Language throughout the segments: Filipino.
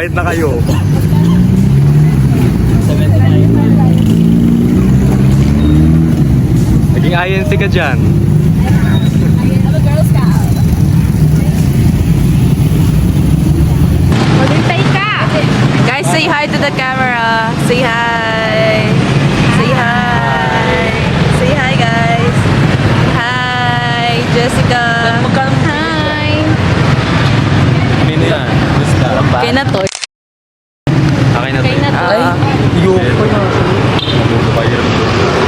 Bayad na kayo. Naging INC ka dyan. I'm a Girl Scout. Maghintay ka! Guys, say hi to the camera. Say hi. Say hi. Say hi, guys. Hi, Jessica. Hi. Sino yan? Gusto ba? Okay na to. Akin na to. Okay na to. Ayoko na.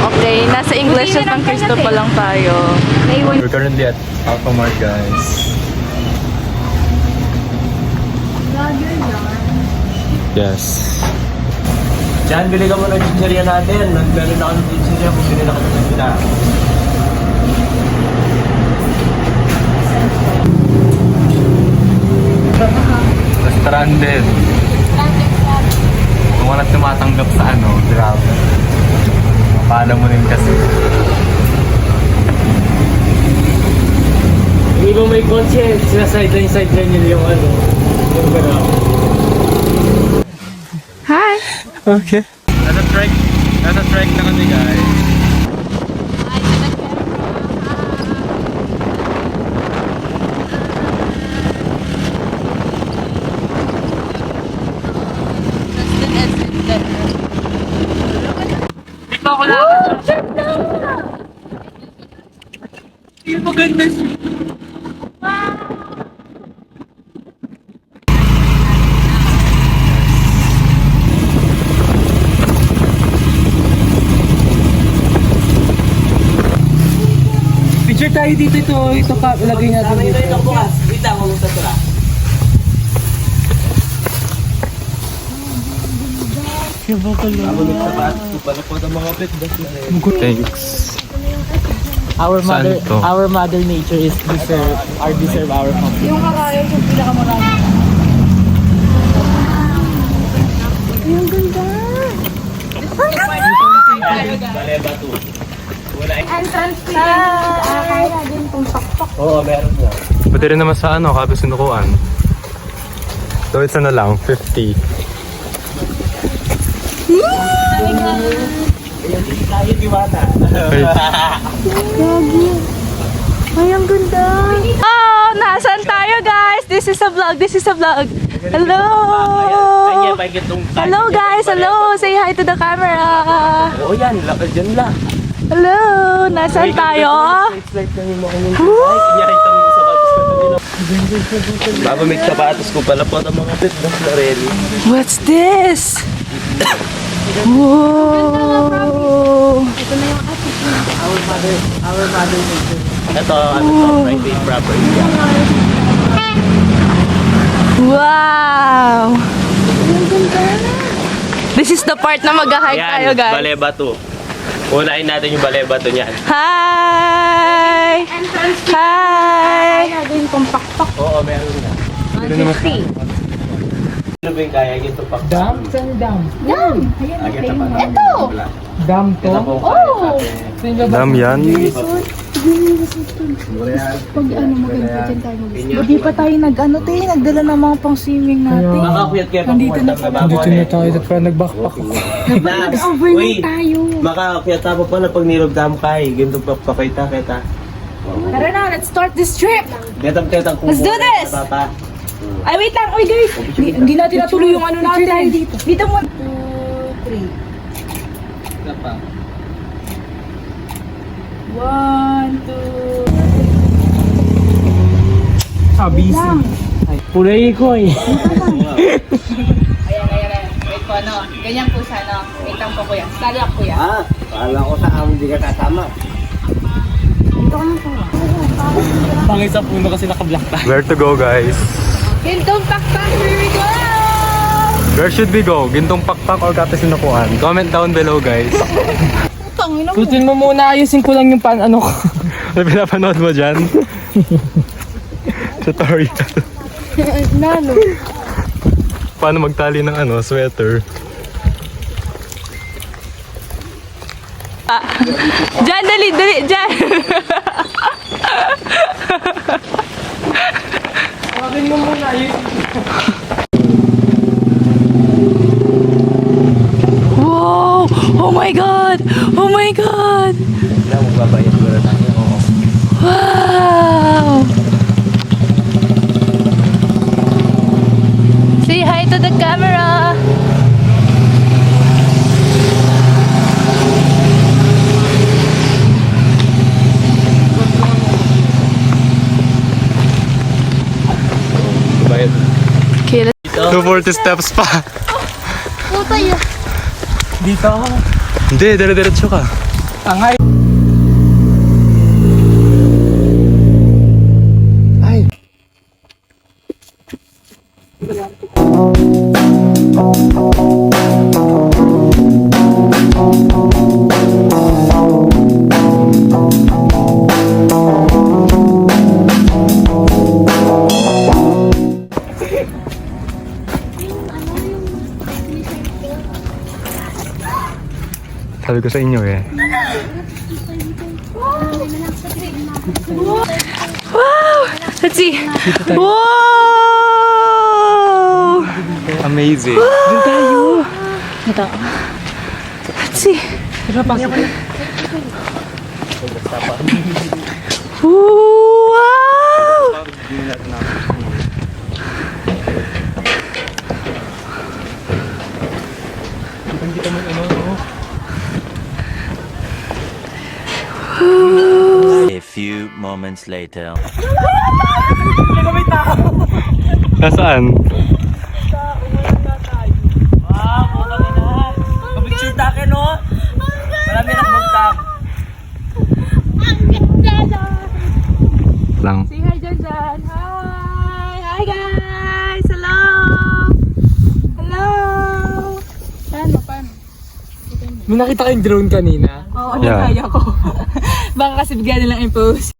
Okay, nasa English at pang Cristo pa lang tayo. We're currently at Alphamart, guys. Yes. Diyan, bili ka muna ng chicheria natin. Meron na kami ng chicheria kung bili na kami ng sila. Stranded. Kung walang tumatanggap sa ano, grab. Paano mo rin kasi. Yung iba may conscience, side line yung ano, yung gano'n. Hi! Okay. Nasa trek na kami, guys. Hi to the camera. Dito ako lang. Yung maganda siya. Picture tayo dito, ito pa, ilagay natin dito. Ito bukas, dito ako sa tura. Thanks. Saan to? Our mother nature is deserve our compliment. Yung kakayan yung pinakamarami. Yung ganda! Baleba to. Entrance fee! Kaya din itong pakpak. Oo, meron mo. Pwede rin naman sa ano, Kabe Sinukuan. So it's ano lang, 50. Tayo diwata. Ay, ang ganda! Oh, nasaan tayo, guys? This is a vlog. This is a vlog. Hello! Hello, guys. Hello. Say hi to the camera. Oo yan, lakad dyan lang. Hello. Nasaan tayo? Baba may sapatos ko pala po ng mga pitbang na rin. What's this? Whoa! Our mother nature. Ito, ano to, private property. Wow! This is the part na mag-hike tayo, Ayan, guys. Baleba to. Unahin natin yung Baleba to niyan. Hi! Hi! Oo, meron na. 150. Ano ba yung kaya? Ito pa. Dam? Saan dam? Dam! Ito! Dam to? Oh! Dam yan. Pag ano maganda dyan tayo mag-swimming. Hindi pa tayo nag-ano tayo, nagdala ng mga pang swimming natin. Makakuyat kaya Nandito na pa. Dito na tayo at parang nag-backpack ako. Nag-overnight tayo. Makakuyat pa pala pag nilogdam kay. Ganito pa pakita kita. Tara na, let's start this trip! Tetang Let's do this! Papa. Ay, wait lang. Uy, guys! Hindi natin natuloy yung ano natin. Tayo dito. Dito mo. 2, 3. 1, 2. Busy. Pulay ko eh. Ayan. Wait po, ano? Ganyan po siya, no? Wait lang po, kuya. Sali ako, kuya. Kala ko sa amin di ka kasama. Pangit sa puno kasi naka-black pa. Where to go, guys? Gintong pakpak, here we go! Where should we go? Gintong Pakpak or Kabe Sinukuan? Comment down below, guys. Tutin mo muna, ayusin ko lang yung ano ko. Ano pinapanood mo dyan? Tutorial. Nano? Paano magtali ng ano, sweater? Diyan, dali, diyan! Tutin mo muna, ayusin. Oh my God! Oh my God! Wala, magbabayad ko na tayo. Wow! Say hi to the camera! Bayad. Okay, 240 steps pa. Puta yun. Dito ako. Hindi, dire-diretso ka. Ang high. Ay. Sabi ko sa inyo eh. wow! Let's see. Wow! Amazing. Doon tayo. Let's see. Tara, pasok na. Wow! A few moments later. Nasaan? Picture takin, no? Marami na magtak. Lang. Say hi dyan dyan. Hi! Hi guys! Hello! Hello! Paano? May nakita kayong drone kanina. Oo, Yeah. kaya ko. Baka kasi bigyan nilang i-post.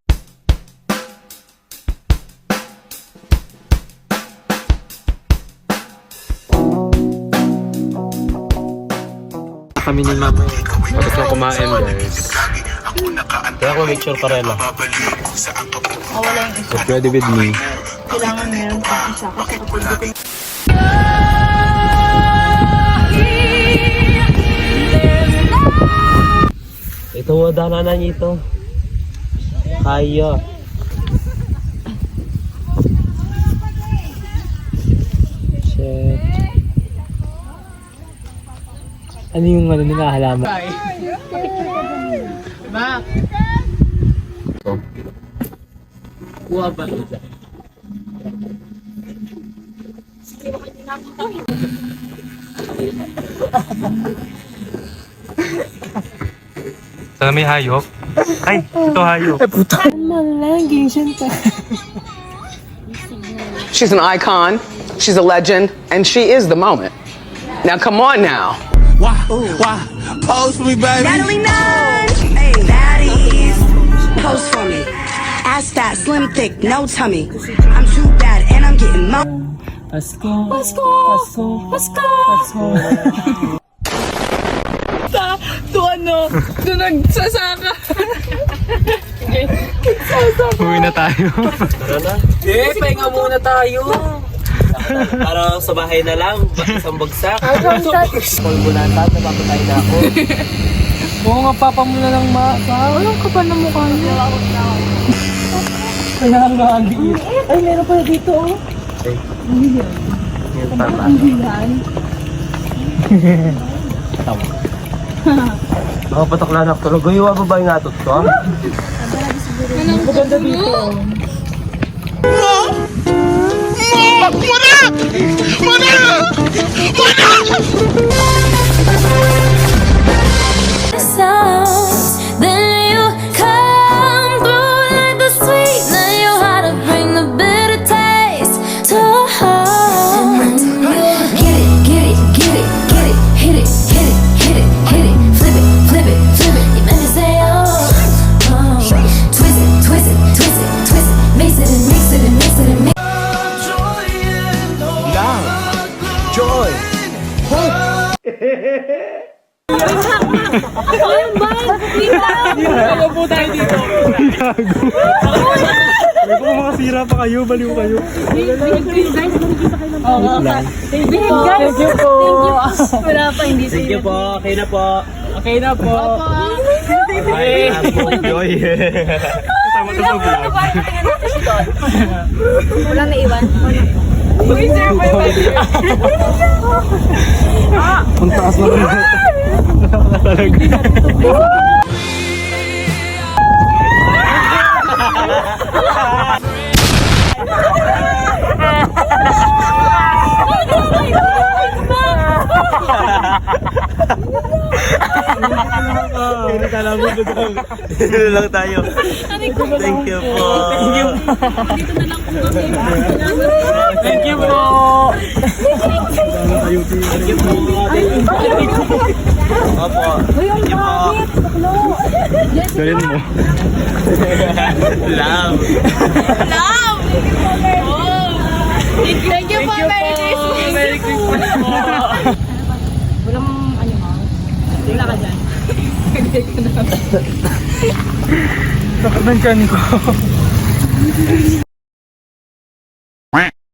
Kami ni Mama. Tapos na kumain guys. Kaya ako make sure parela. Get ready with me. Kailangan meron pang isa kasi kapag dito Ito, daanan niya ito. Kaya. Shit. Ano yung ano nila halaman? Ma! Kuha ba ito dyan? Sana may hayop. Ay, ito hayop. She's an icon, she's a legend, and she is the moment. Now, come on now. Pose for me, baby. Natalie Nunn. Hey, baddies. Pose for me. Ass fat, slim thick, no tummy. I'm too bad and I'm getting mo. Pasko! Pasko! Pasko! Pasko! Pasko! Doon nagsasaka. Uwi na tayo. Tara na. Pahinga muna tayo. Para sa bahay na lang. Isang bagsak. Pulbulatan, napapatay na ako. Oo nga, papa mo na lang Walang kapal na mukha niya. Kaya nga, hindi. Ay, meron pala dito oh. Makapatak lang ako. Talaga yung babae nga ito. Maganda dito. Then you come through like the sweet. Then you how to bring the bitter taste to heart. Get it, get it, get it, get it, hit it, hit it, hit it, hit it, flip it, flip it, flip it. You make me say oh, twist it, twist it, twist it, twist it, mix it and mix it and mix it and mix it. Joy! Ayaw po tayo dito. May kung makasira pa kayo, baliw kayo. Thank you po. Wala pa, hindi Thank you po. Okay na po. Okay na po. Ay, Joy. Kasama to sa vlog. Walang naiwan. Ang taas na naman. Dito lang tayo. Thank you po. Thank you po. Opo. Galing mo. Love. Thank you po, Merry Christmas. Merry Christmas po. Walang ano mo. Wala ka dyan. Sakit ng tiyan ko.